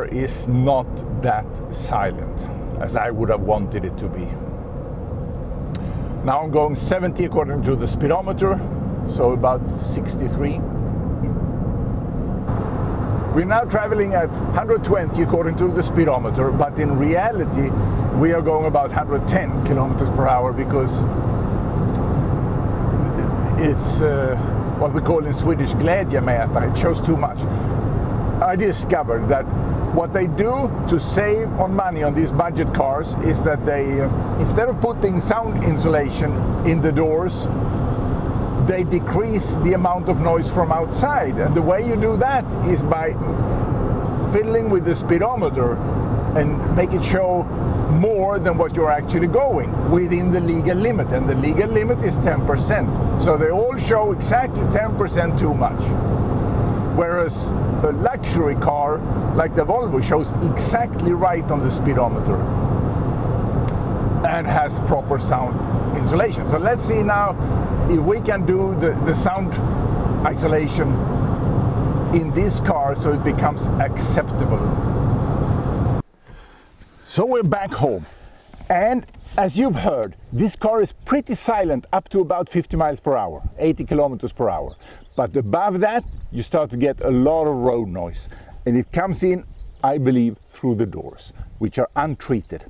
car is not that silent as I would have wanted it to be. Now I'm going 70 according to the speedometer, so about 63. We're now traveling at 120 according to the speedometer, but in reality we are going about 110 kilometers per hour because it's what we call in Swedish glädjemätare. It shows too much. I discovered that what they do to save on money on these budget cars is that they, instead of putting sound insulation in the doors, they decrease the amount of noise from outside. And the way you do that is by fiddling with the speedometer and make it show more than what you're actually going within the legal limit. And the legal limit is 10%. So they all show exactly 10% too much. Whereas a luxury car like the Volvo shows exactly right on the speedometer and has proper sound insulation. So let's see now if we can do the sound isolation in this car so it becomes acceptable. So we're back home, and as you've heard, this car is pretty silent up to about 50 miles per hour, 80 kilometers per hour. But above that, you start to get a lot of road noise, and it comes in, I believe, through the doors, which are untreated.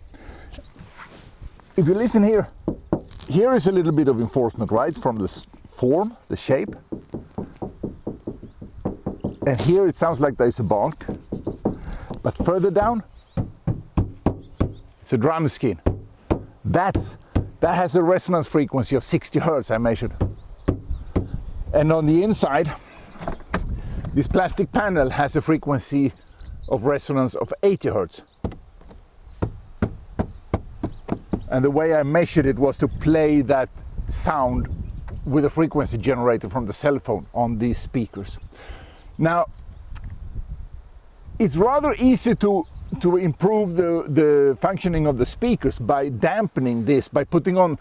If you listen here, here is a little bit of enforcement, right, from the form, the shape. And here it sounds like there's a bonk. But further down, it's a drum skin. That has a resonance frequency of 60 Hertz I measured. And on the inside, this plastic panel has a frequency of resonance of 80 Hertz. And the way I measured it was to play that sound with a frequency generator from the cell phone on these speakers. Now, it's rather easy to improve the functioning of the speakers by dampening this, by putting on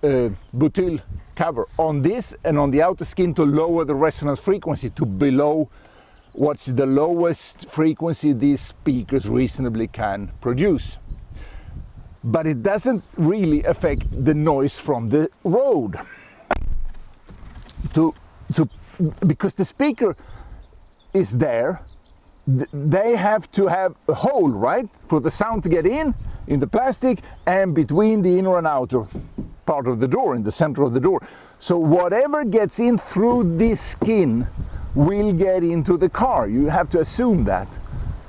Butyl cover on this and on the outer skin to lower the resonance frequency to below what's the lowest frequency these speakers reasonably can produce. But it doesn't really affect the noise from the road. Because the speaker is there, they have to have a hole, right, for the sound to get in the plastic and between the inner and outer part of the door, in the center of the door. So whatever gets in through this skin will get into the car. You have to assume that.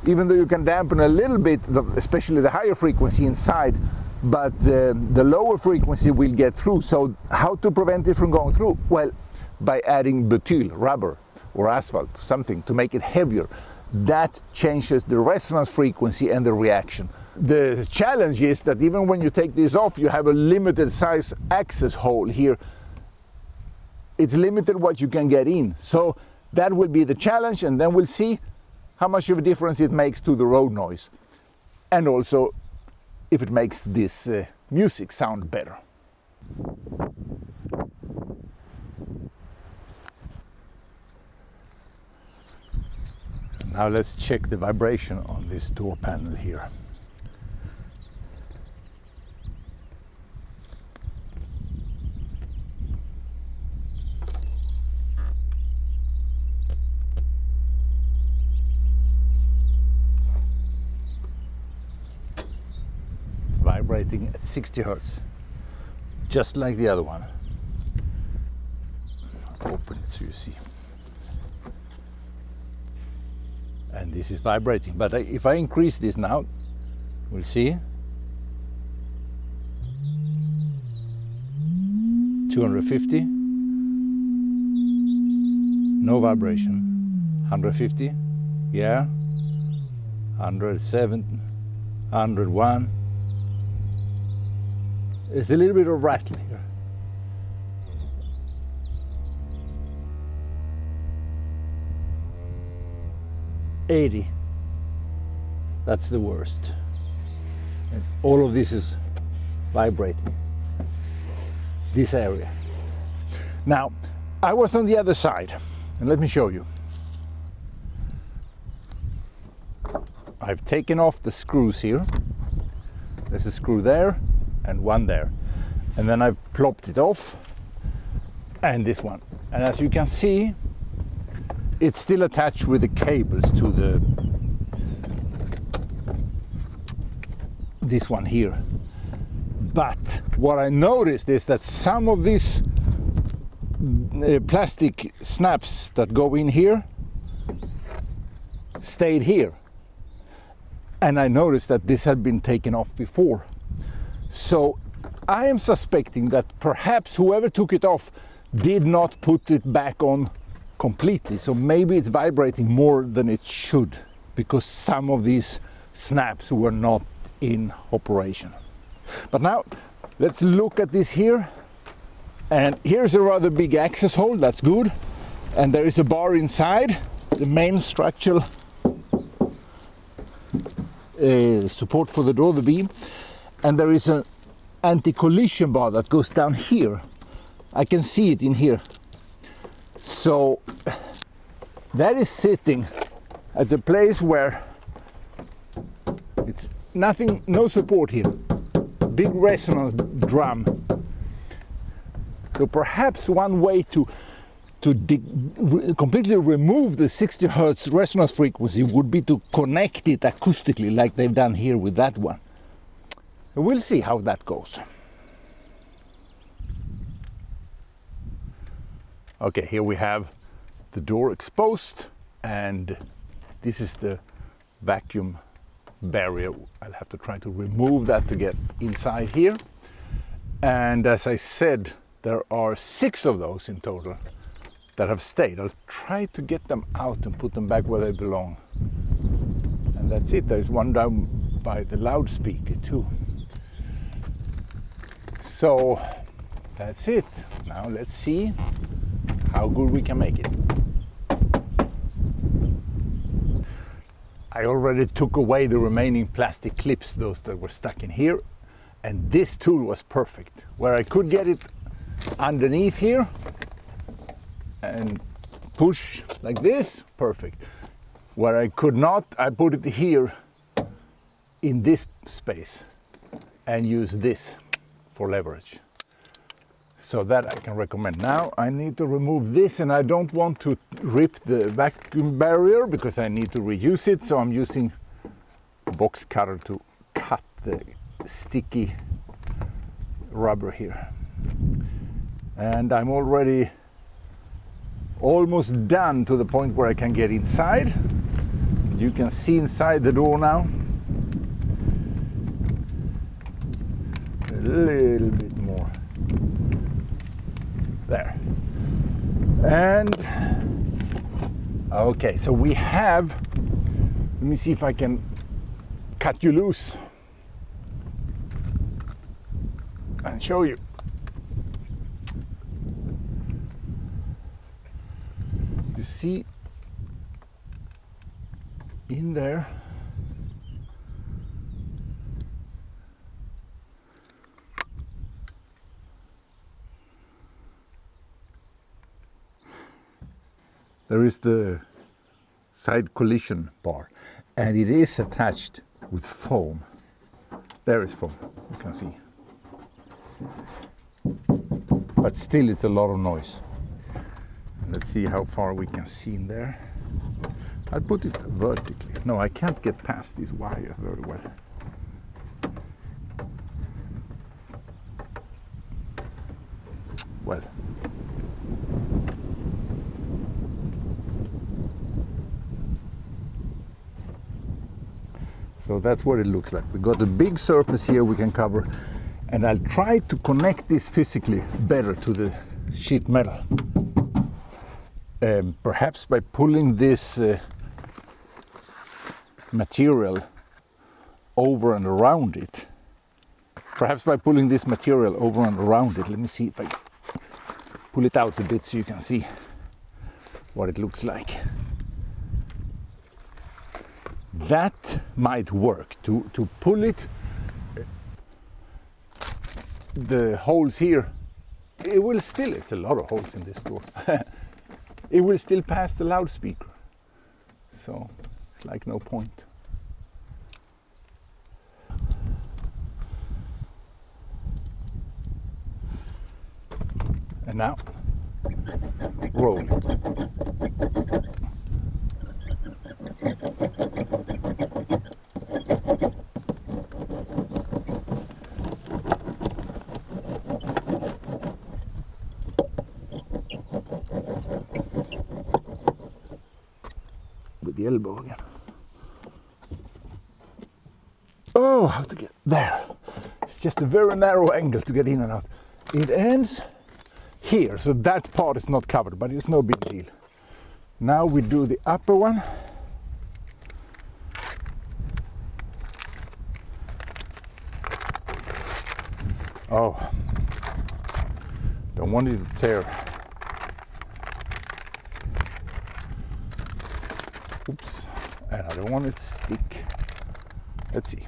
Even though you can dampen a little bit, especially the higher frequency inside, but the lower frequency will get through. So how to prevent it from going through? Well, by adding butyl, rubber or asphalt, something to make it heavier. That changes the resonance frequency and the reaction. The challenge is that even when you take this off, you have a limited size access hole here. It's limited what you can get in. So that will be the challenge, and then we'll see how much of a difference it makes to the road noise. And also if it makes this music sound better. Now let's check the vibration on this door panel here. It's vibrating at 60 Hertz, just like the other one. Open it so you see. And this is vibrating, but if I increase this now, we'll see 250, no vibration. 150, yeah, 107, 101. It's a little bit of rattling here. $80, that's the worst. And all of this is vibrating, this area. Now, I was on the other side, and let me show you. I've taken off the screws here. There's a screw there and one there. And then I've plopped it off, and this one. And as you can see, it's still attached with the cables to this one here. But what I noticed is that some of these plastic snaps that go in here stayed here. And I noticed that this had been taken off before. So I am suspecting that perhaps whoever took it off did not put it back on completely. So maybe it's vibrating more than it should, because some of these snaps were not in operation. But now let's look at this here. And here's a rather big access hole, that's good. And there is a bar inside, the main structural support for the door, the beam. And there is an anti-collision bar that goes down here. I can see it in here. So that is sitting at the place where it's nothing, no support here. Big resonance drum. So perhaps one way to completely remove the 60 Hertz resonance frequency would be to connect it acoustically, like they've done here with that one. We'll see how that goes. Okay, here we have the door exposed, and this is the vacuum barrier. I'll have to try to remove that to get inside here. And as I said, there are 6 of those in total that have stayed. I'll try to get them out and put them back where they belong. And that's it. There's one down by the loudspeaker too. So that's it. Now let's see how good we can make it. I already took away the remaining plastic clips, those that were stuck in here, and this tool was perfect. Where I could get it underneath here and push like this, perfect. Where I could not, I put it here in this space and use this for leverage. So that I can recommend. Now I need to remove this, and I don't want to rip the vacuum barrier because I need to reuse it, so I'm using a box cutter to cut the sticky rubber here. And I'm already almost done to the point where I can get inside. You can see inside the door now. A little bit more. There. And okay, so we have, let me see if I can cut you loose and show you. You see in there there is the side collision bar, and it is attached with foam. There is foam, you can see. But still it's a lot of noise. Let's see how far we can see in there. I'll put it vertically. No, I can't get past these wires very well. Well. So that's what it looks like. We got a big surface here we can cover, and I'll try to connect this physically better to the sheet metal. Perhaps by pulling this material over and around it. Perhaps by pulling this material over and around it. Let me see if I pull it out a bit so you can see what it looks like. That might work to pull it. The holes here, it will still, it's a lot of holes in this door. It will still pass the loudspeaker. So it's like no point. And now, roll it. With the elbow again. Oh, how to get there. It's just a very narrow angle to get in and out. It ends here, so that part is not covered, but it's no big deal. Now we do the upper one. Oh, don't want it to tear. Oops, and I don't want it to stick. Let's see.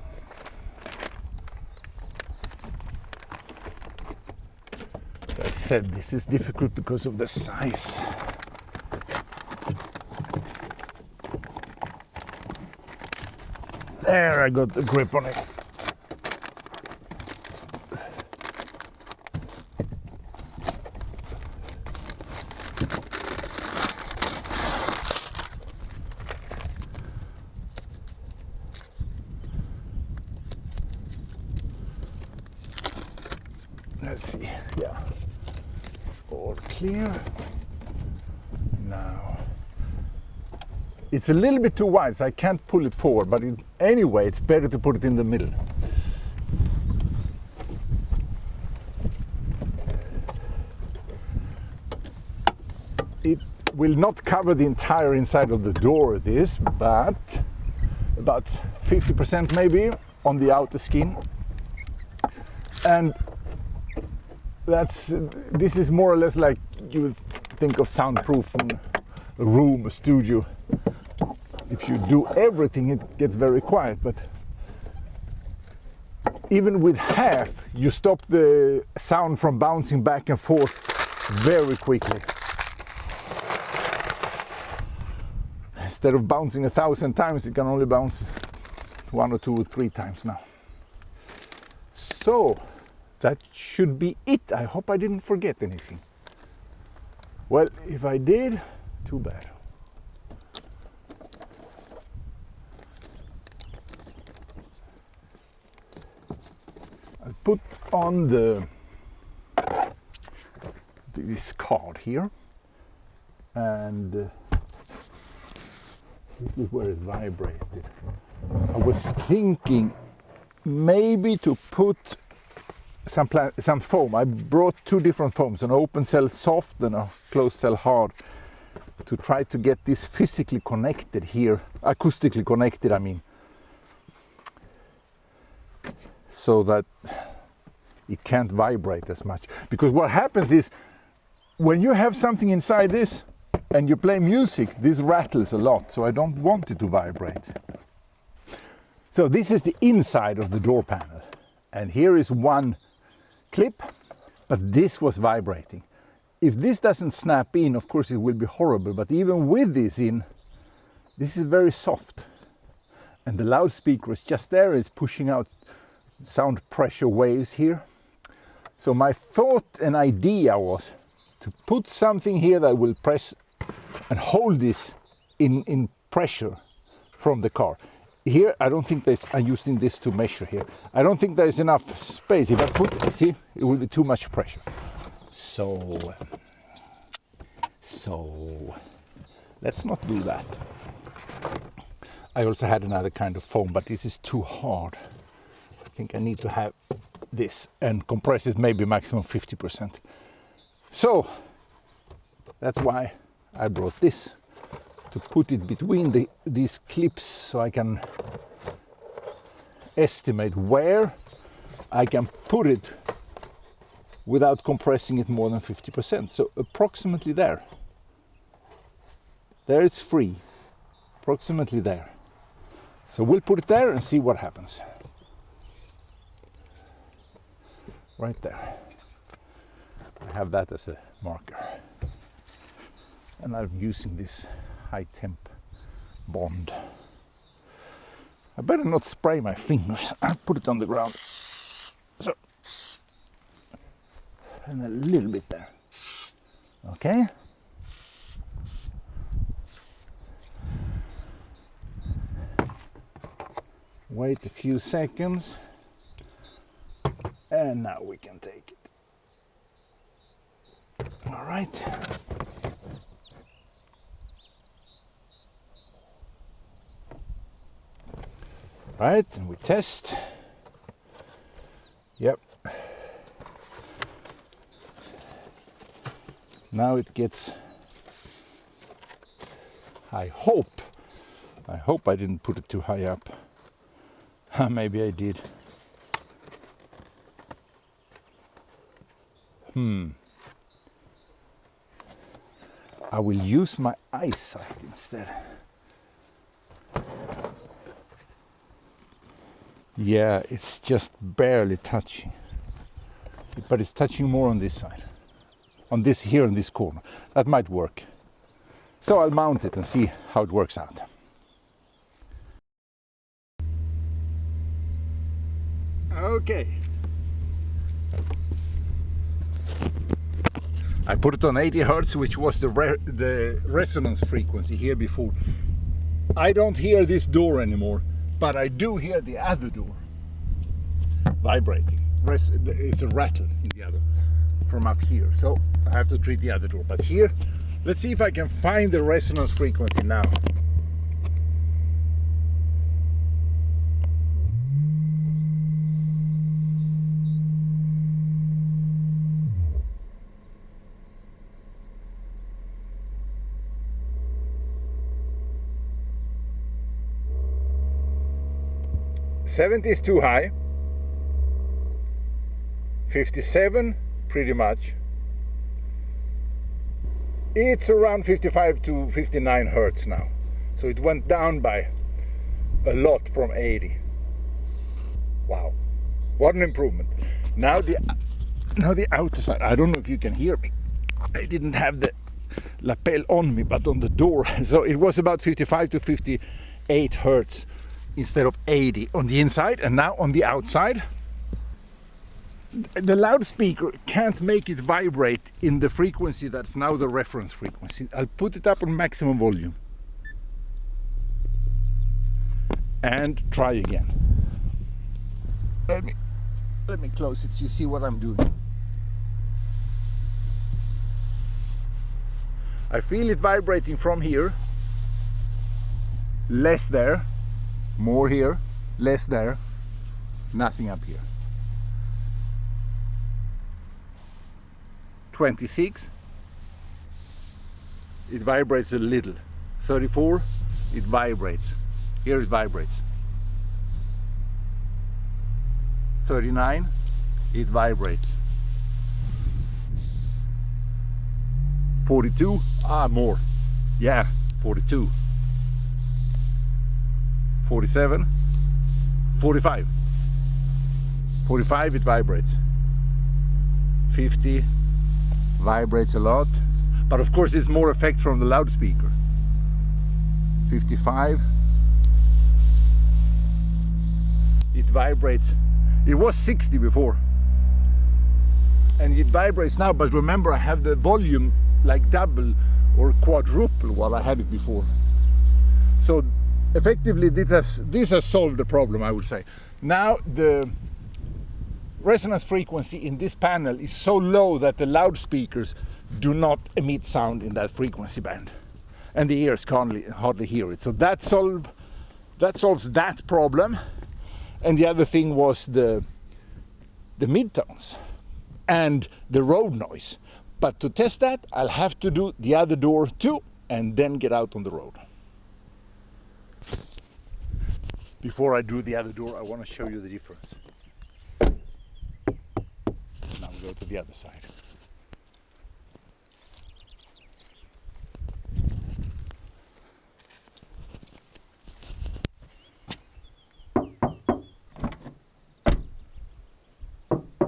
As I said, this is difficult because of the size. There, I got the grip on it. Let's see, yeah, it's all clear. Now, it's a little bit too wide, so I can't pull it forward, but anyway, it's better to put it in the middle. It will not cover the entire inside of the door, this, but about 50% maybe on the outer skin. And this is more or less like you would think of soundproofing a room, a studio. If you do everything, it gets very quiet, but even with half, you stop the sound from bouncing back and forth very quickly. Instead of bouncing 1,000 times, it can only bounce 1 or 2 or 3 times now. So that should be it. I hope I didn't forget anything. Well, if I did, too bad. I'll put on this card here, and this is where it vibrated. I was thinking maybe to put some foam. I brought 2 different foams, an open cell soft and a closed cell hard, to try to get this physically connected here, acoustically connected I mean, so that it can't vibrate as much. Because what happens is, when you have something inside this and you play music, this rattles a lot, so I don't want it to vibrate. So this is the inside of the door panel, and here is one clip, but this was vibrating. If this doesn't snap in, of course it will be horrible, but even with this in, this is very soft, and the loudspeaker is just there. It's pushing out sound pressure waves here. So my thought and idea was to put something here that will press and hold this in pressure from the car. Here, I don't think I'm using this to measure here. I don't think there's enough space. If I put it, see, it will be too much pressure. So let's not do that. I also had another kind of foam, but this is too hard. I think I need to have this and compress it maybe maximum 50%. So that's why I brought this, to put it between these clips, so I can estimate where I can put it without compressing it more than 50%. So approximately there. There it's free, approximately there. So we'll put it there and see what happens. Right there. I have that as a marker. And I'm using this high temp bond. I better not spray my fingers. I'll put it on the ground. So, and a little bit there. Okay. Wait a few seconds, and now we can take it. All right. Right, and we test. Yep. Now it gets, I hope I didn't put it too high up. Maybe I did. I will use my eyesight instead. Yeah, it's just barely touching. But it's touching more on this side. On this here in this corner. That might work. So I'll mount it and see how it works out. Okay. I put it on 80 Hertz, which was the resonance frequency here before. I don't hear this door anymore, but I do hear the other door vibrating. It's a rattle in the other from up here, so I have to treat the other door. But here, let's see if I can find the resonance frequency now. '70 is too high. 57, pretty much. It's around 55 to 59 Hertz now. So it went down by a lot from 80. Wow, what an improvement. Now the outer side. I don't know if you can hear me. I didn't have the lapel on me, but on the door. So it was about 55 to 58 Hertz instead of 80 on the inside, and now on the outside. The loudspeaker can't make it vibrate in the frequency that's now the reference frequency. I'll put it up on maximum volume and try again. Let me close it so you see what I'm doing. I feel it vibrating from here, less there, more here, less there, nothing up here. 26, it vibrates a little. 34, it vibrates. Here it vibrates. 39, it vibrates. 42, more. Yeah, 42. 47, 45. 45, it vibrates. 50, vibrates a lot, but of course it's more effect from the loudspeaker. 55, it vibrates. It was 60 before, and it vibrates now, but remember I have the volume like double or quadruple what I had it before. So effectively this has solved the problem, I would say. Now the resonance frequency in this panel is so low that the loudspeakers do not emit sound in that frequency band, and the ears can't hardly hear it. So that solves that problem. And the other thing was the midtones and the road noise. But to test that, I'll have to do the other door too, and then get out on the road. Before I do the other door, I want to show you the difference. Now we go to the other side.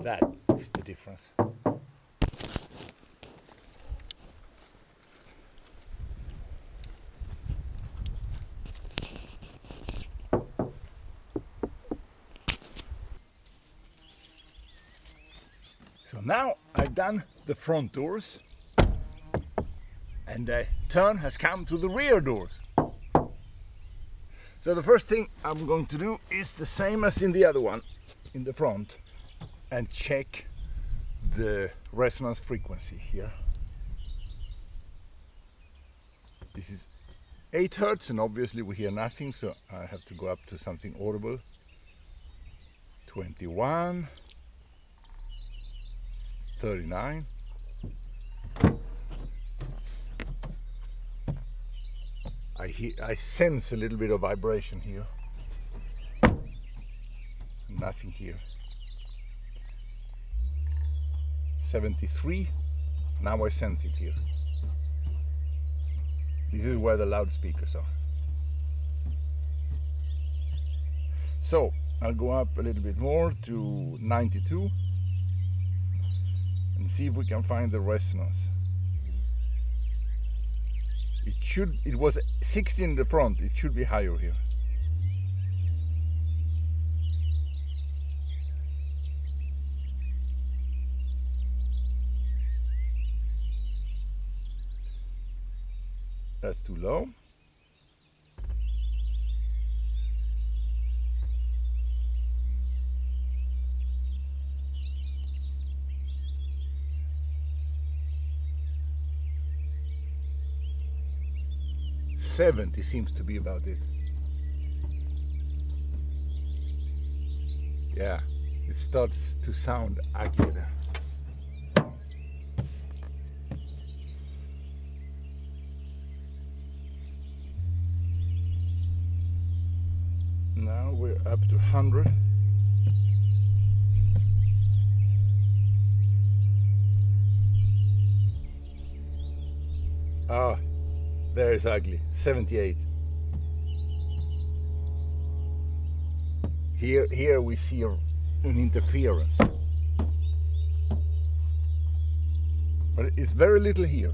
That is the difference. So now I've done the front doors, And the turn has come to the rear doors. So the first thing I'm going to do is the same as in the other one, in the front, and check the resonance frequency here. This is 8 Hertz, and obviously we hear nothing, so I have to go up to something audible. 21, 39. I sense a little bit of vibration here. Nothing here. 73. Now I sense it here. This is where the loudspeakers are. So I'll go up a little bit more to 92 and see if we can find the resonance. It was 60 in the front, it should be higher here. That's too low. $70 seems to be about it. Yeah, it starts to sound ugly there. Now we're up to 100. Ah, there is ugly. 78. Here we see an interference, but it's very little here.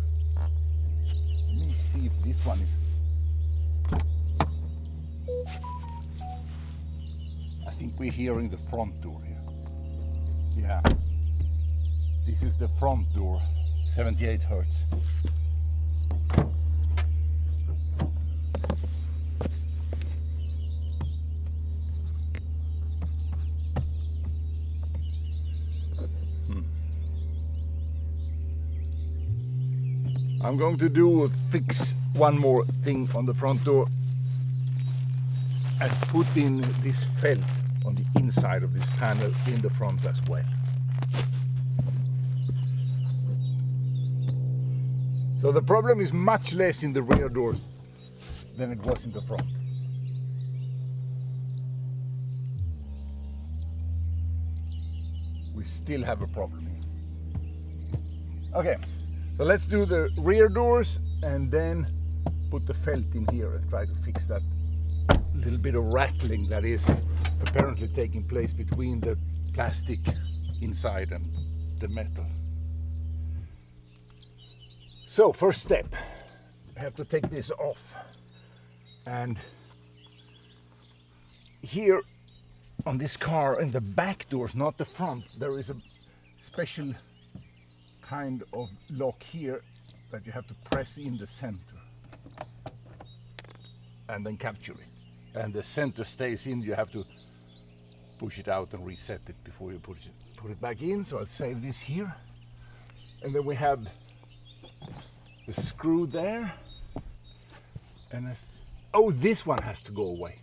Let me see if this one is. I think we're hearing the front door here. Yeah, this is the front door, 78 Hertz. I'm going to fix one more thing on the front door and put in this felt on the inside of this panel in the front as well. So the problem is much less in the rear doors than it was in the front. We still have a problem here. Okay. So let's do the rear doors and then put the felt in here and try to fix that little bit of rattling that is apparently taking place between the plastic inside and the metal. So first step, I have to take this off, and here on this car in the back doors, not the front, there is a special kind of lock here that you have to press in the center and then capture it, and the center stays in. You have to push it out and reset it before you put it back in. So I'll save this here, and then we have the screw there, and oh, this one has to go away.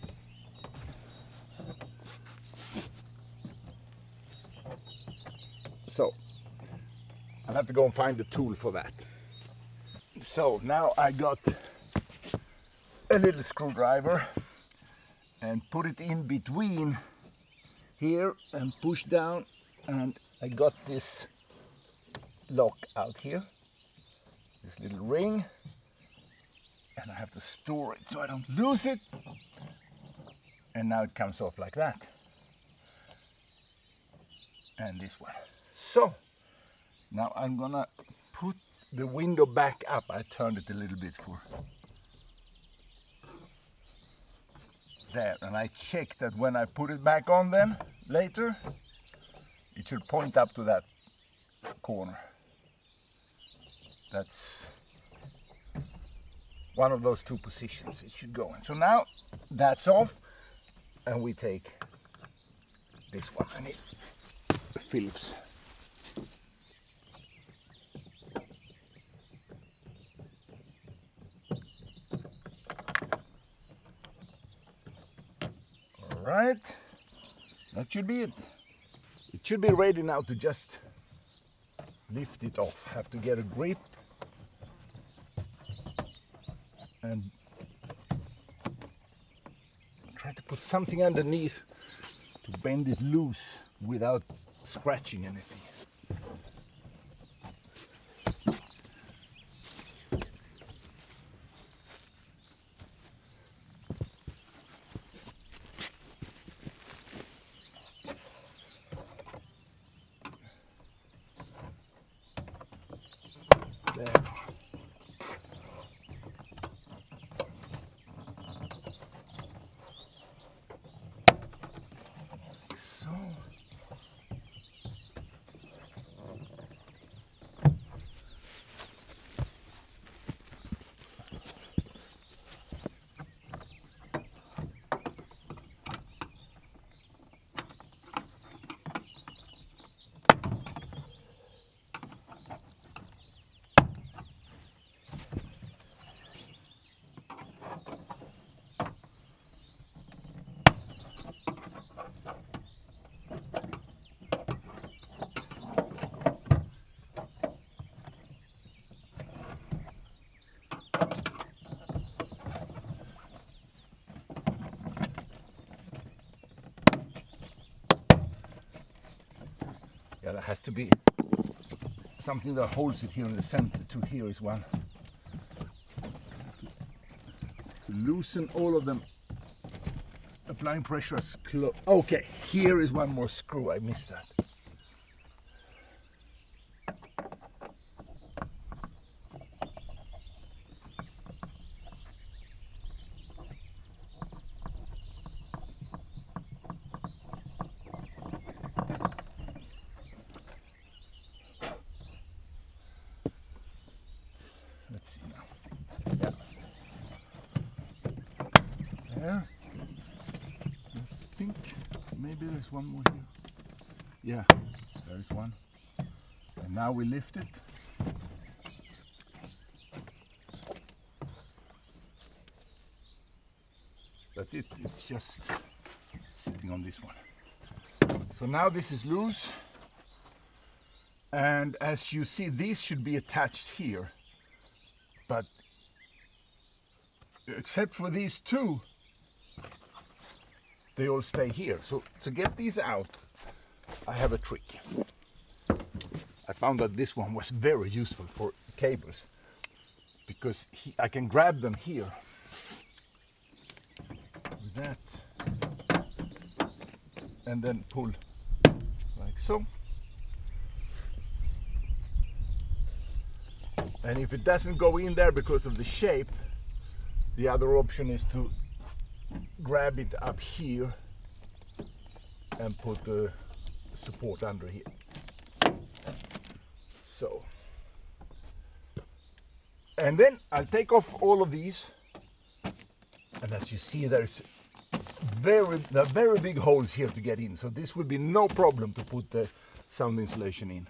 So I'll have to go and find the tool for that. So now I got a little screwdriver and put it in between here and push down, and I got this lock out here, this little ring, and I have to store it so I don't lose it. And now it comes off like that. And this one. So now I'm gonna put the window back up. I turned it a little bit for there, and I checked that when I put it back on then later, it should point up to that corner. That's one of those two positions it should go in. So now that's off, and we take this one. I need Phillips. All right, that should be it. It should be ready now to just lift it off. Have to get a grip and try to put something underneath to bend it loose without scratching anything. There. So. Yeah, there has to be something that holds it here in the center too. Here is one. To loosen all of them, applying pressure as close. Okay, here is one more screw. I missed that. Let's see now. Yeah. There. I think maybe there's one more here. Yeah, there is one. And now we lift it. That's it. It's just sitting on this one. So now this is loose. And as you see, these should be attached here. But except for these two, they all stay here. So to get these out, I have a trick. I found that this one was very useful for cables because I can grab them here with that and then pull like so. And if it doesn't go in there because of the shape, the other option is to grab it up here and put the support under here. So. And then I'll take off all of these. And as you see, there are very big holes here to get in. So this will be no problem to put the sound insulation in.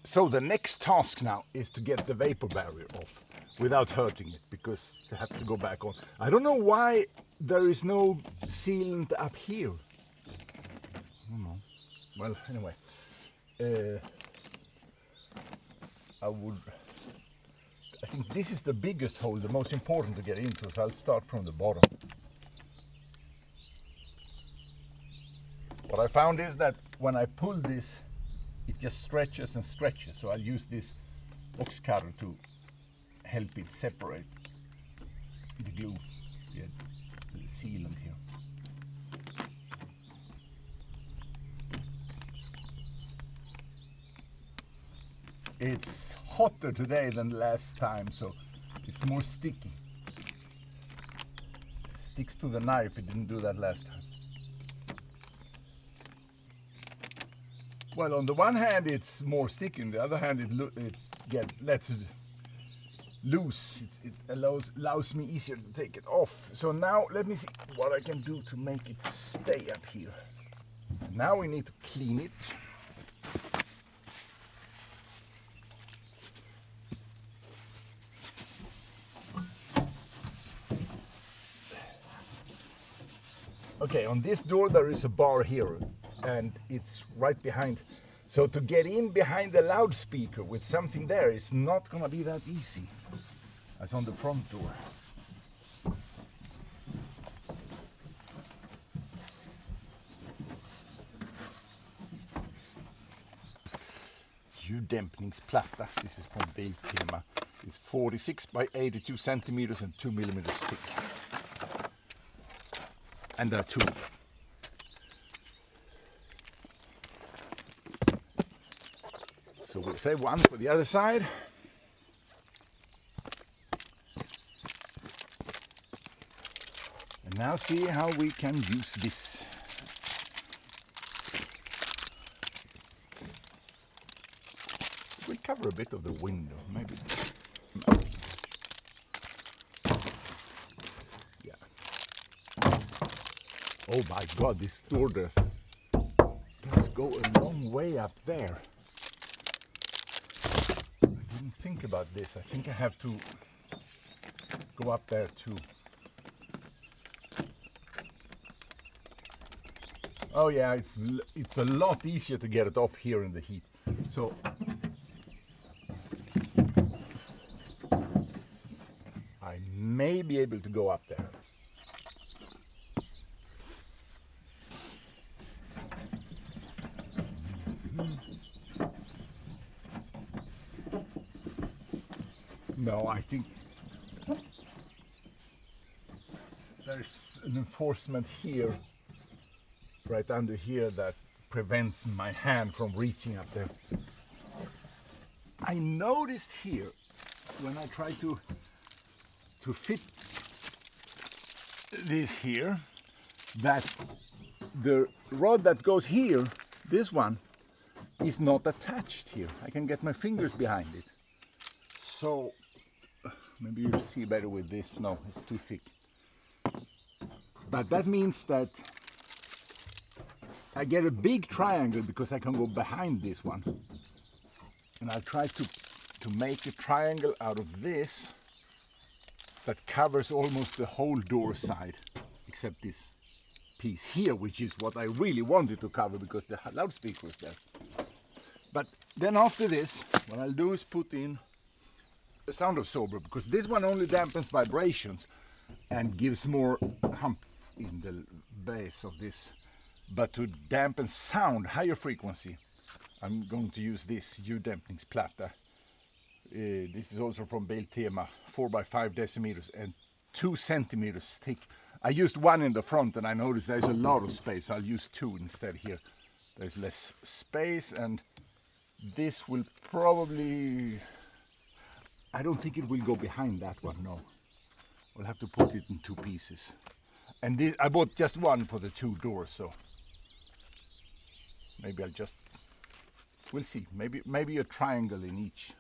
So the next task now is to get the vapor barrier off without hurting it, because they have to go back on. I don't know why there is no sealant up here. I don't know. Well, anyway, I think this is the biggest hole, the most important to get into, so I'll start from the bottom. What I found is that when I pull this, it just stretches and stretches, so I'll use this box cutter to help it separate the glue, the sealant here. It's hotter today than last time, so it's more sticky. It sticks to the knife, it didn't do that last time. Well, on the one hand it's more sticky, on the other hand it lets loose. It allows me easier to take it off. So now let me see what I can do to make it stay up here. Now we need to clean it. Okay, on this door there is a bar here and it's right behind. So to get in behind the loudspeaker with something there is not gonna be that easy as on the front door. Ljuddämpningsplatta. This is from Butyl. It's 46 by 82 centimeters and 2 millimeters thick. And there are two. So we'll save one for the other side. And now see how we can use this. We'll cover a bit of the window, maybe. No. Yeah. Oh my God, this door does go a long way up there. I didn't think about this. I think I have to go up there too. Oh yeah, it's a lot easier to get it off here in the heat. So I may be able to go up there. No, I think there's an enforcement here, right under here, that prevents my hand from reaching up there. I noticed here when I try to fit this here that the rod that goes here, this one, is not attached here. I can get my fingers behind it. So maybe you'll see better with this. No, it's too thick. But that means that I get a big triangle because I can go behind this one. And I'll try to make a triangle out of this that covers almost the whole door side, except this piece here, which is what I really wanted to cover because the loudspeaker is there. But then after this, what I'll do is put in a sound absorber, because this one only dampens vibrations and gives more hump in the base of this. But to dampen sound, higher frequency, I'm going to use this Ljuddämpningsplatta. This is also from Butyl, 4 by 5 decimeters and 2 centimeters thick. I used one in the front and I noticed there's a lot of space. I'll use 2 instead here. There's less space, and this will probably, I don't think it will go behind that one, no. We'll have to put it in 2 pieces. And this, I bought just one for the 2 doors, so maybe I'll just, we'll see. Maybe a triangle in each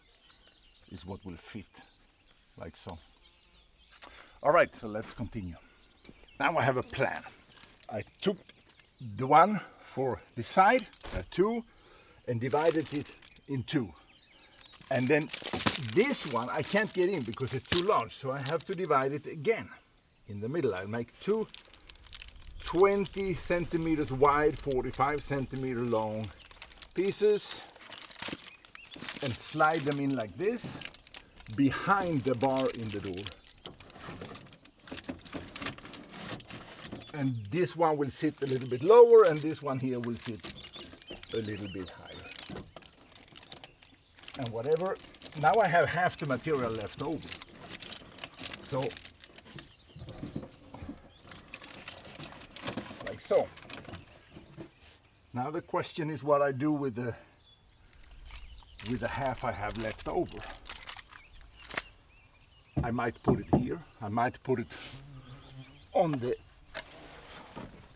is what will fit, like so. All right, so let's continue. Now I have a plan. I took the one for the side, 2, and divided it in 2. And then this one I can't get in because it's too large, so I have to divide it again. In the middle, I'll make 2 20 centimeters wide, 45 centimeter long pieces and slide them in like this behind the bar in the door. And this one will sit a little bit lower and this one here will sit a little bit higher. And whatever, now I have half the material left over. So, like so. Now the question is what I do with the half I have left over. I might put it here, I might put it on the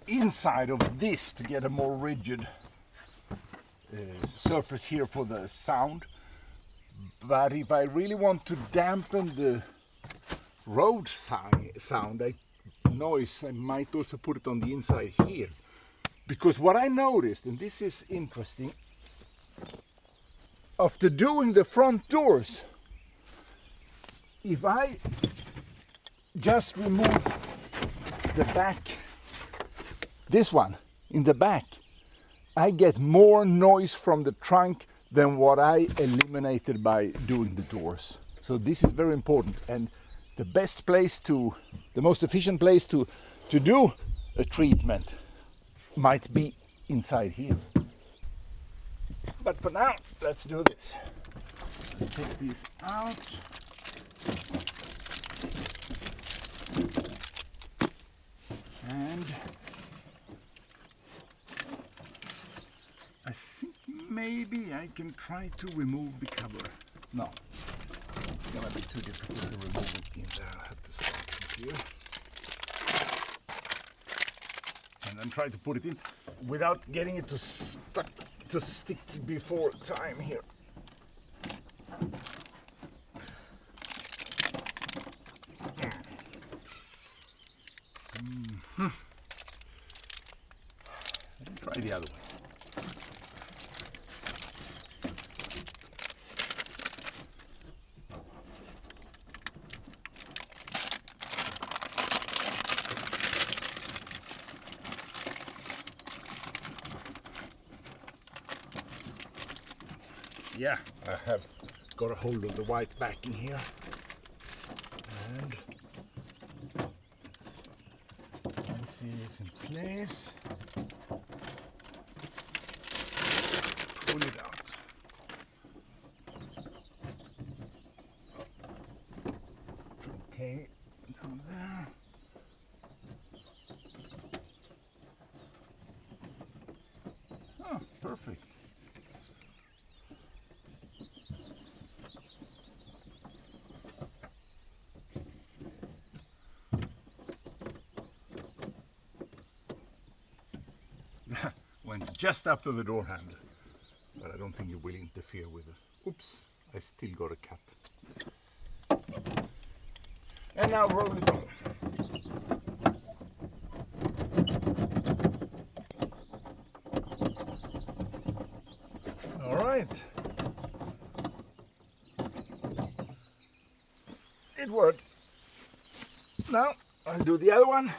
inside of this to get a more rigid surface here for the sound. But if I really want to dampen the road sound, noise, I might also put it on the inside here. Because what I noticed, and this is interesting, after doing the front doors, if I just remove the back, this one in the back, I get more noise from the trunk than what I eliminated by doing the doors. So this is very important, and the best place to, the most efficient place to do a treatment might be inside here. But for now, let's do this. Take these out. And I think maybe I can try to remove the cover. No, it's gonna be too difficult to remove it in there. I have to start from here. And then try to put it in without getting it to stick before time here. Try the other way. Yeah, I have got a hold of the white backing here. And once it's in place, pull it out. Okay, down there. Oh, perfect. Went just up to the door handle, but I don't think it will interfere with it. Oops, I still got a cut. And now roll it on. All right. It worked. Now I'll do the other one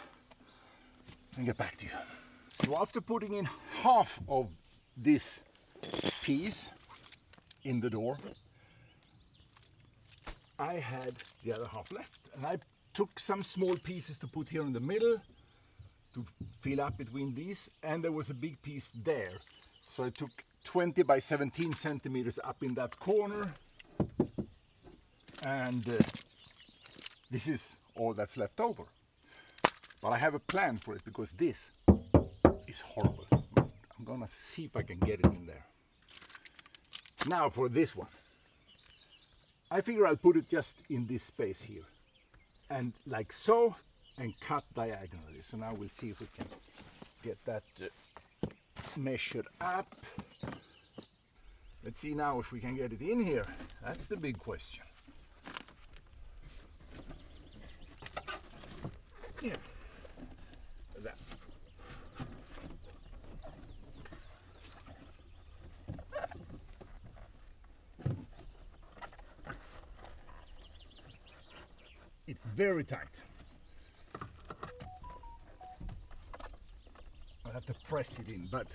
and get back to you. So after putting in half of this piece in the door, I had the other half left, and I took some small pieces to put here in the middle to fill up between these, and there was a big piece there. So I took 20 by 17 centimeters up in that corner, and this is all that's left over. But I have a plan for it, because this is horrible. I'm gonna see if I can get it in there. Now for this one, I figure I'll put it just in this space here, and like so, and cut diagonally. So now we'll see if we can get that measured up. Let's see now if we can get it in here. That's the big question. Yeah. That. It's very tight. I have to press it in, but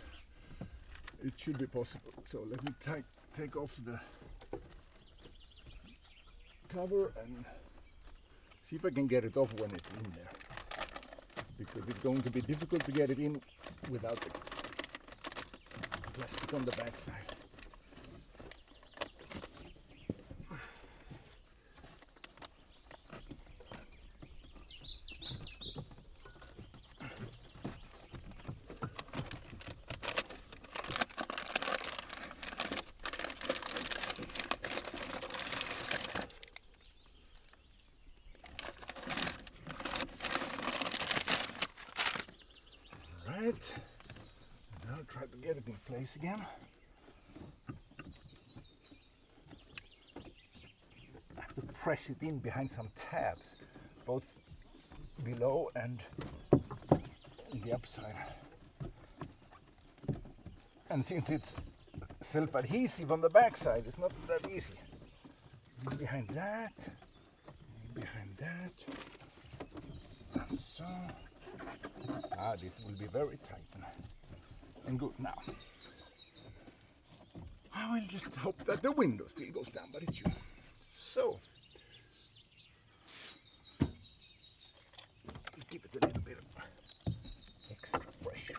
it should be possible. So let me take off the cover and see if I can get it off when it's in there, because it's going to be difficult to get it in without the plastic on the back side. Right, now I'll try to get it in place again. press it in behind some tabs, both below and on the upside. And since it's self-adhesive on the back side, it's not that easy. Behind that, behind that, and so. This will be very tight and good now. I will just hope that the window still goes down, but it should. So, give it a little bit of extra pressure.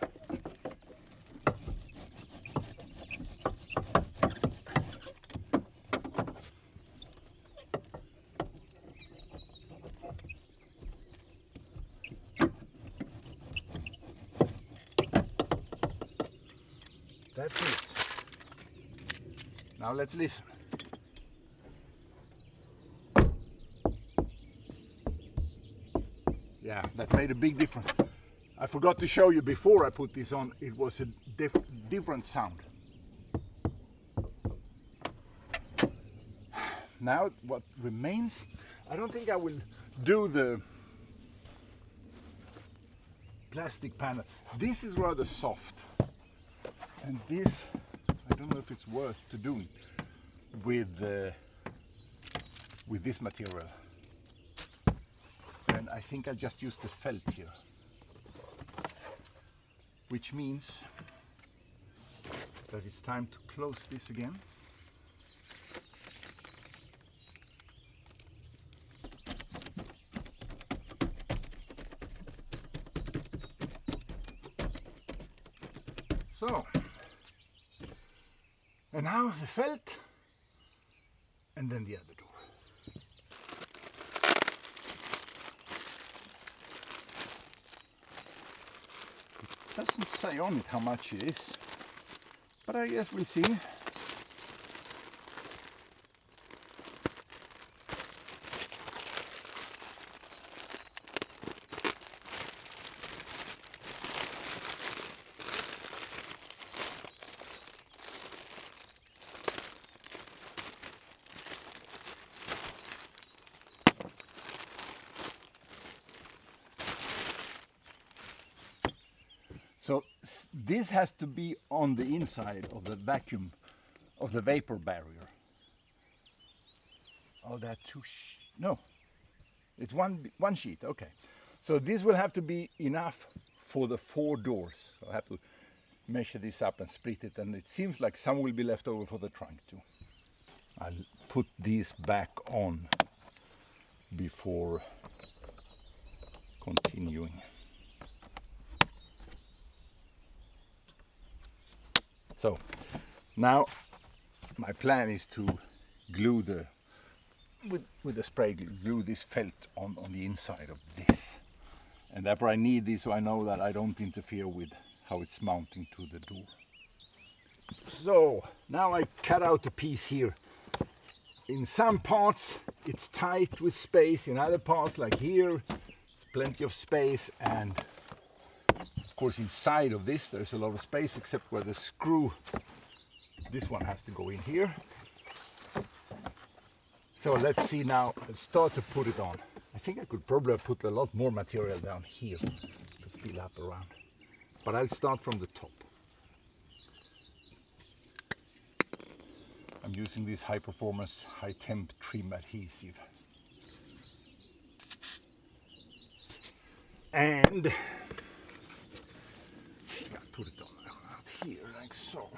That's it. Now let's listen. Yeah, that made a big difference. I forgot to show you before I put this on, it was a different sound. Now what remains, I don't think I will do the plastic panel. This is rather soft. And this, I don't know if it's worth to do with this material. And I think I'll just use the felt here. Which means that it's time to close this again. So. And now the felt, and then the other door. It doesn't say on it how much it is, but I guess we'll see. So this has to be on the inside of the vacuum, of the vapor barrier. Oh, that no, it's one sheet, okay. So this will have to be enough for the 4 doors. So I have to measure this up and split it, and it seems like some will be left over for the trunk too. I'll put these back on before continuing. So now my plan is to glue with the spray glue this felt on the inside of this. And therefore I need this so I know that I don't interfere with how it's mounting to the door. So now I cut out a piece here. In some parts it's tight with space, in other parts like here it's plenty of space, and of course inside of this there's a lot of space except where the screw, this one has to go in here. So let's see now, let's start to put it on. I think I could probably put a lot more material down here to fill up around, but I'll start from the top. I'm using this high performance, high temp trim adhesive. And I put it on out here like so.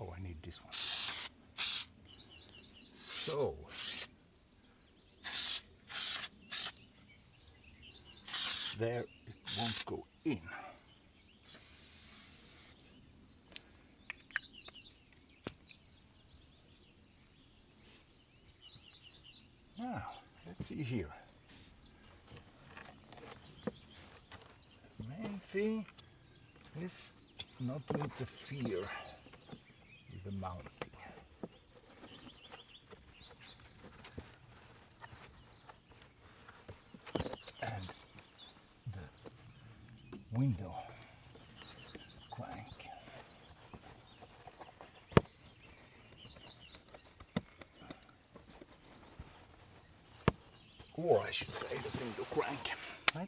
Oh, I need this one. So there, it won't go in. Now, let's see here. Main thing is not to interfere with the mounting. And the window crank. Or I should say the window crank. I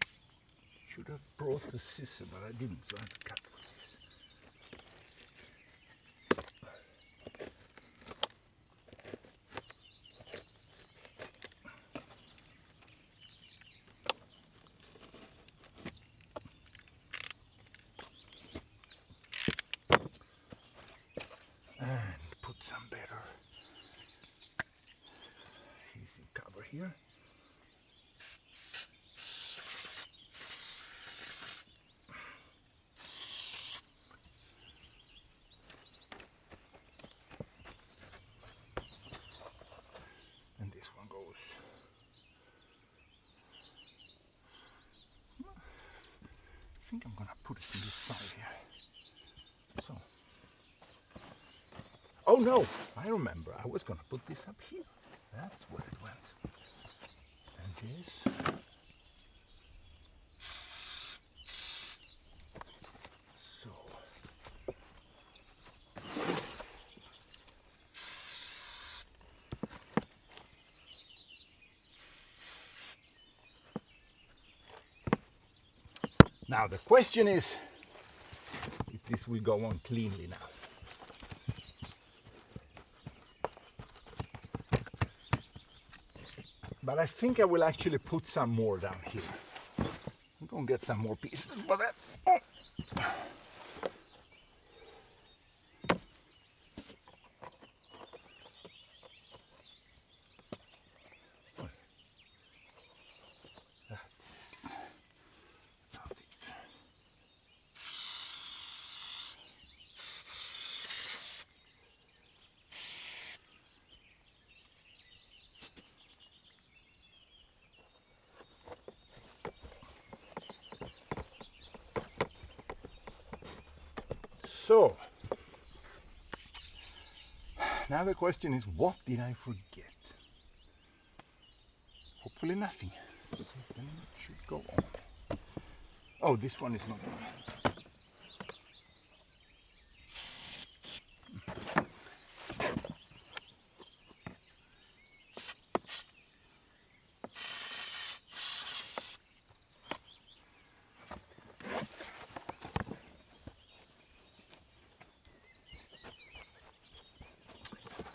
should have brought the scissor, but I didn't, so I have to cut with this. And put some better adhesive cover here. And this one goes. I think I'm gonna put it to this side here. So. Oh no, I remember. I was gonna put this up here. That's where it went. And this. So. Now the question is if this will go on cleanly now. But I think I will actually put some more down here. I'm gonna get some more pieces for that. That's about it. So, now the question is, what did I forget? Hopefully nothing. Then it should go on. Oh, this one is not on.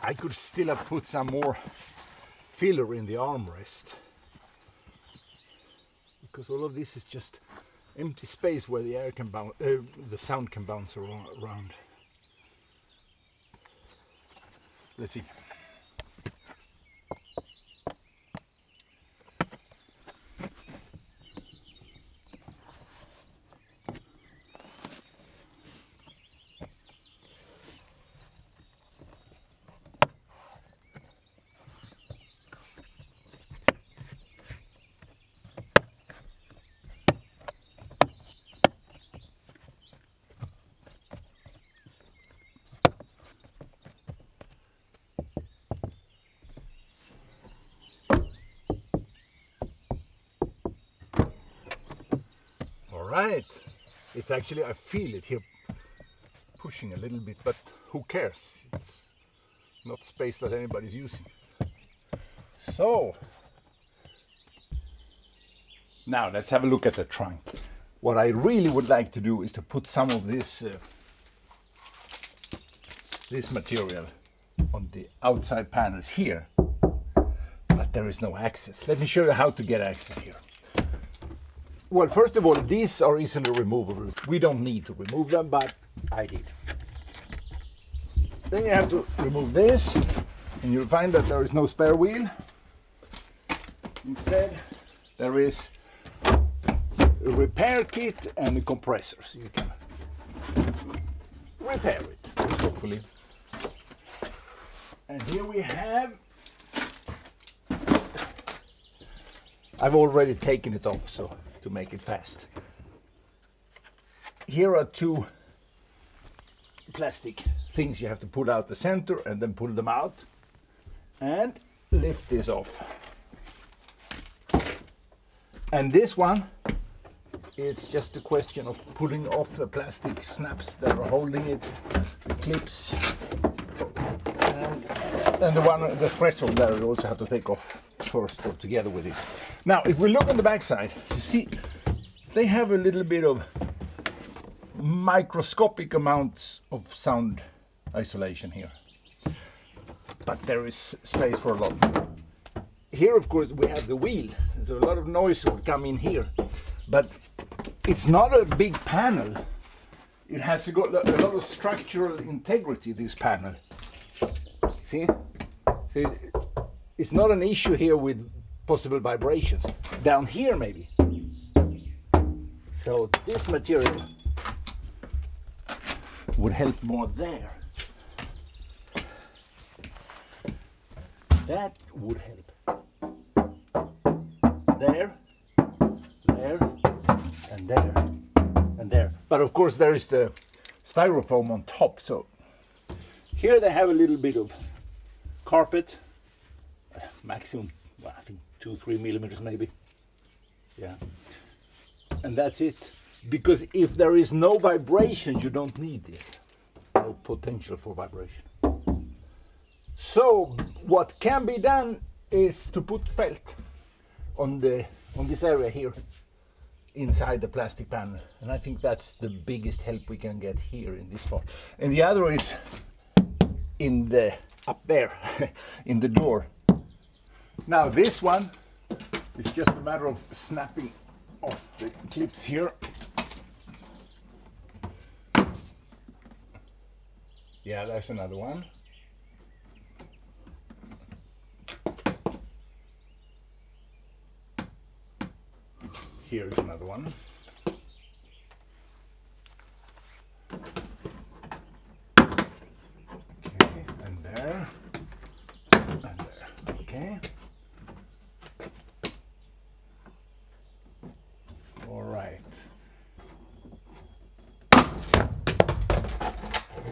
I could still have put some more filler in the armrest, because all of this is just empty space where the air can bounce, the sound can bounce around. Let's see. Right, it's actually, I feel it here pushing a little bit, but who cares? It's not space that anybody's using. So, now let's have a look at the trunk. What I really would like to do is to put some of this this material on the outside panels here, but there is no access. Let me show you how to get access here. Well, first of all, these are easily removable. We don't need to remove them, but I did. Then you have to remove this, and you'll find that there is no spare wheel. Instead, there is a repair kit and a compressor, so you can repair it, hopefully. And here we have, I've already taken it off, so to make it fast. Here are two plastic things you have to pull out the center and then pull them out and lift this off. And this one, it's just a question of pulling off the plastic snaps that are holding it, the clips, and the threshold there you also have to take off first or together with this. Now, if we look on the back side, you see they have a little bit of microscopic amounts of sound isolation here, but there is space for a lot more. Here, of course, we have the wheel, so a lot of noise will come in here, but it's not a big panel. It has got a lot of structural integrity, this panel. See? So it's not an issue here with possible vibrations. Down here, maybe. So this material would help more there. That would help. There, there, and there, and there. But of course there is the styrofoam on top. So here they have a little bit of carpet, maximum, well, I think 2-3 millimeters maybe. Yeah. And that's it. Because if there is no vibration, you don't need this. No potential for vibration. So what can be done is to put felt on this area here inside the plastic panel, and I think that's the biggest help we can get here in this part. And the other is in the up there in the door. Now this one is just a matter of snapping off the clips here. Yeah, that's another one. Here is another one. Okay, and there, and there. Okay. All right.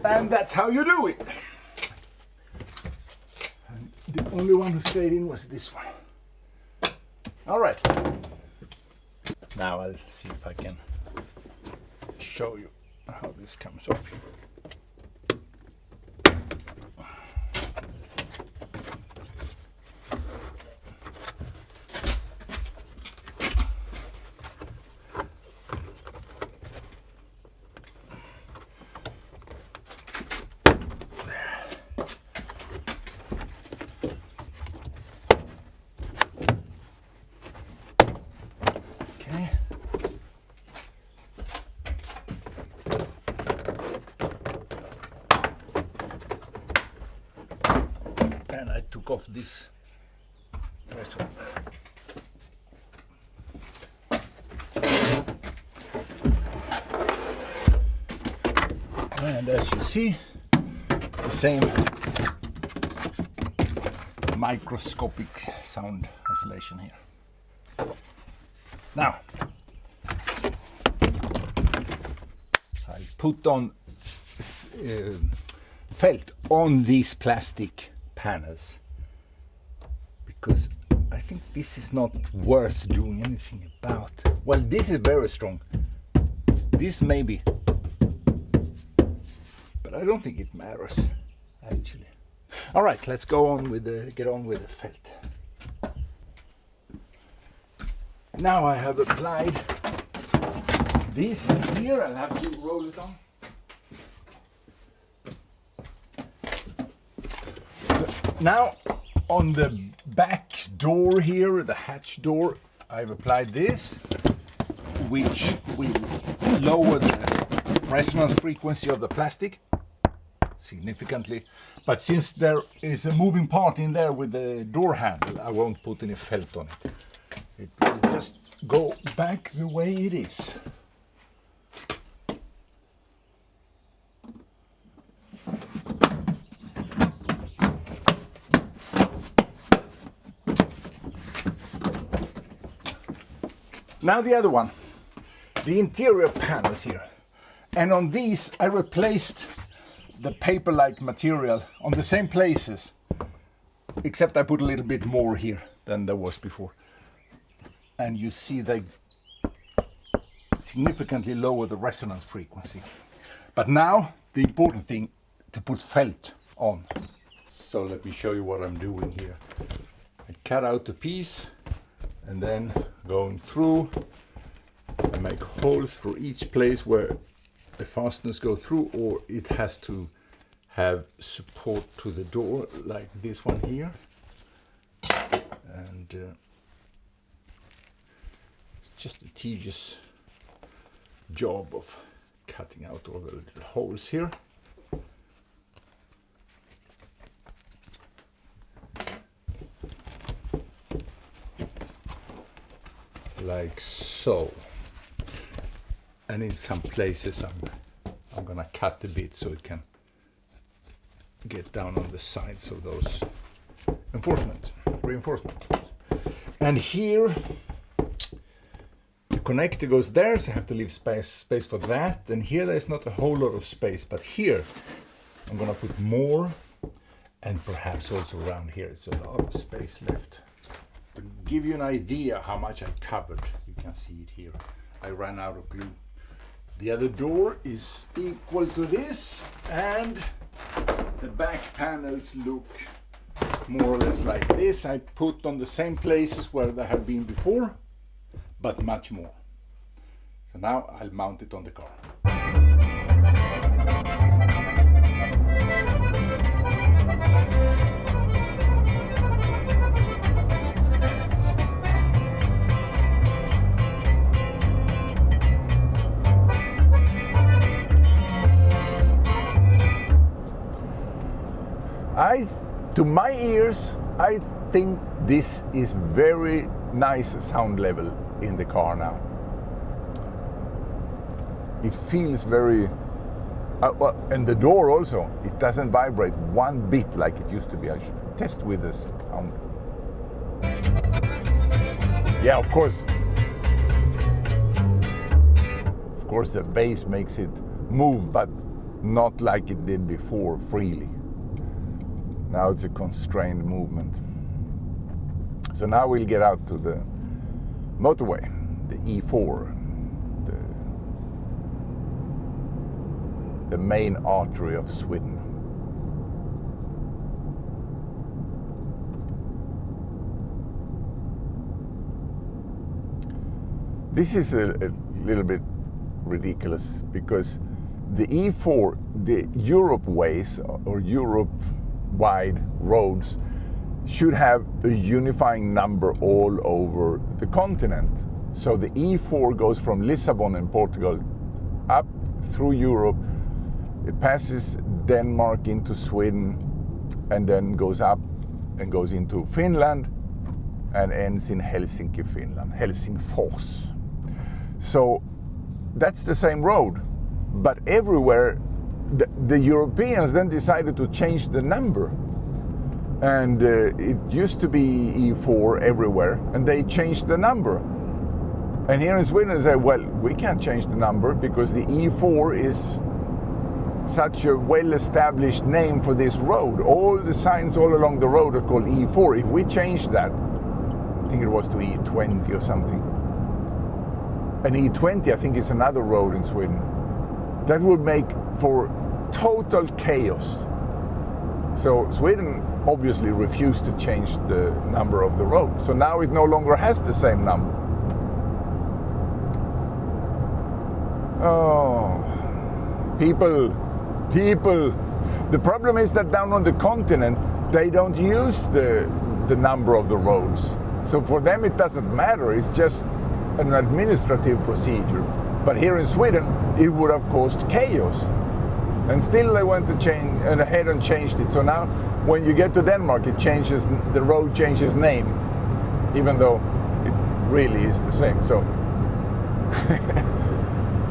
And that's how you do it. And the only one who stayed in was this one. All right. Now I'll see if I can show you how this comes off here. And I took off this threshold. And as you see, the same microscopic sound isolation here. Now, I put on felt on these plastic panels because I think this is not worth doing anything about. Well, this is very strong. This maybe, but I don't think it matters actually. All right, let's get on with the felt. Now I have applied this here. I'll have to roll it on. Now on the back door here, the hatch door, I've applied this, which will lower the resonance frequency of the plastic significantly. But since there is a moving part in there with the door handle, I won't put any felt on it. It will just go back the way it is. Now the other one, the interior panels here. And on these I replaced the paper-like material on the same places, except I put a little bit more here than there was before. And you see they significantly lower the resonance frequency. But now the important thing, to put felt on. So let me show you what I'm doing here. I cut out the piece and then going through, I make holes for each place where the fasteners go through, or it has to have support to the door, like this one here. And just a tedious job of cutting out all the little holes here. Like so. And in some places I'm gonna cut a bit so it can get down on the sides of those reinforcement. And here the connector goes there, so I have to leave space for that. And here there's not a whole lot of space, but here I'm gonna put more, and perhaps also around here it's a lot of space left. To give you an idea how much I covered, you can see it here. I ran out of glue. The other door is equal to this, and the back panels look more or less like this. I put on the same places where they have been before, but much more. So now I'll mount it on the car. To my ears, I think this is very nice sound level in the car now. It feels very, and the door also, it doesn't vibrate one bit like it used to be. I should test with this sound. Yeah, of course the bass makes it move, but not like it did before, freely. Now it's a constrained movement. So now we'll get out to the motorway, the E4, the main artery of Sweden. This is a little bit ridiculous because the E4, the Europe ways or Europe-wide roads should have a unifying number all over the continent. So the E4 goes from Lisbon in Portugal up through Europe. It passes Denmark into Sweden and then goes up and goes into Finland and ends in Helsinki, Finland, Helsingfors. So that's the same road, but everywhere the Europeans then decided to change the number. And it used to be E4 everywhere, and they changed the number. And here in Sweden they say, well, we can't change the number because the E4 is such a well-established name for this road. All the signs all along the road are called E4. If we change that, I think it was to E20 or something. And E20, I think, is another road in Sweden. That would make for total chaos. So Sweden obviously refused to change the number of the road. So now it no longer has the same number. Oh, people. The problem is that down on the continent, they don't use the number of the roads. So for them it doesn't matter, it's just an administrative procedure. But here in Sweden, it would have caused chaos. And still they went to change and ahead and changed it. So now when you get to Denmark, the road changes name, even though it really is the same. So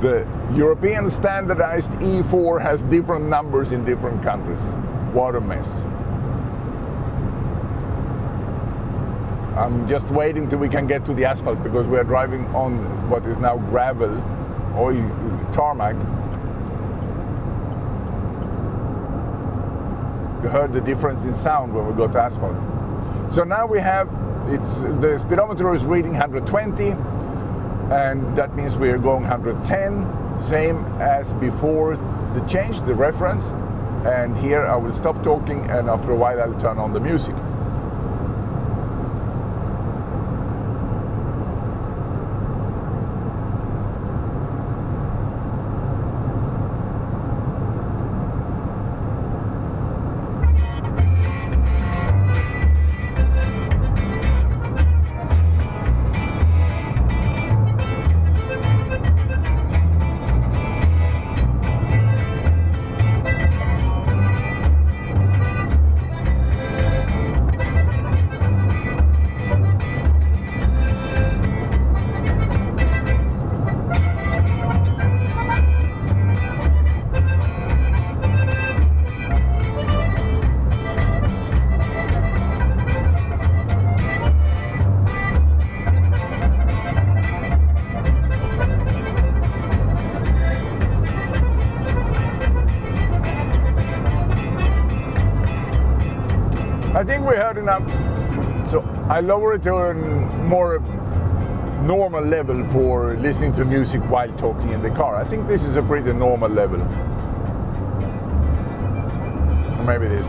the European standardized E4 has different numbers in different countries. What a mess. I'm just waiting till we can get to the asphalt because we are driving on what is now gravel, oil, tarmac. You heard the difference in sound when we got asphalt. So now we have, the speedometer is reading 120, and that means we are going 110, same as before the change, the reference. And here I will stop talking, and after a while I'll turn on the music. I think we heard enough, so I lower it to a more normal level for listening to music while talking in the car. I think this is a pretty normal level. Or maybe it is.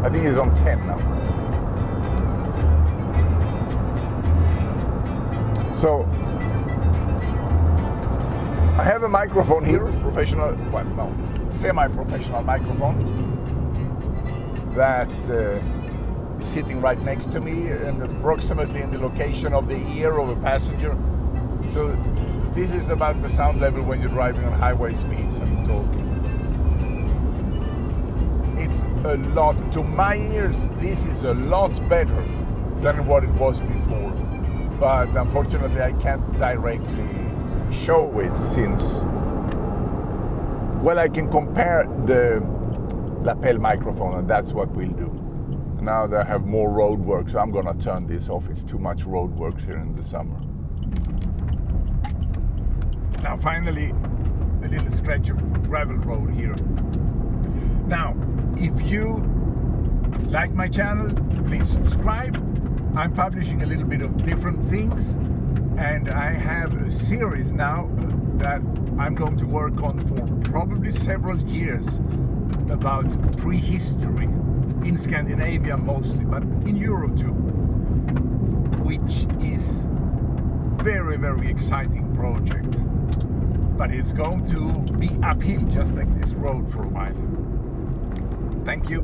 I think it's on 10 now. So, I have a microphone here, professional, well, no, semi-professional microphone that is sitting right next to me and approximately in the location of the ear of a passenger. So this is about the sound level when you're driving on highway speeds and talking. It's a lot, to my ears, this is a lot better than what it was before. But unfortunately I can't directly show it since, well, I can compare the lapel microphone, and that's what we'll do. Now they have more road work, so I'm gonna turn this off. It's too much road work here in the summer. Now finally, a little stretch of gravel road here. Now, if you like my channel, please subscribe. I'm publishing a little bit of different things, and I have a series now that I'm going to work on for probably several years about prehistory, in Scandinavia mostly, but in Europe too, which is very, very exciting project. But it's going to be uphill, just like this road for a while. Thank you.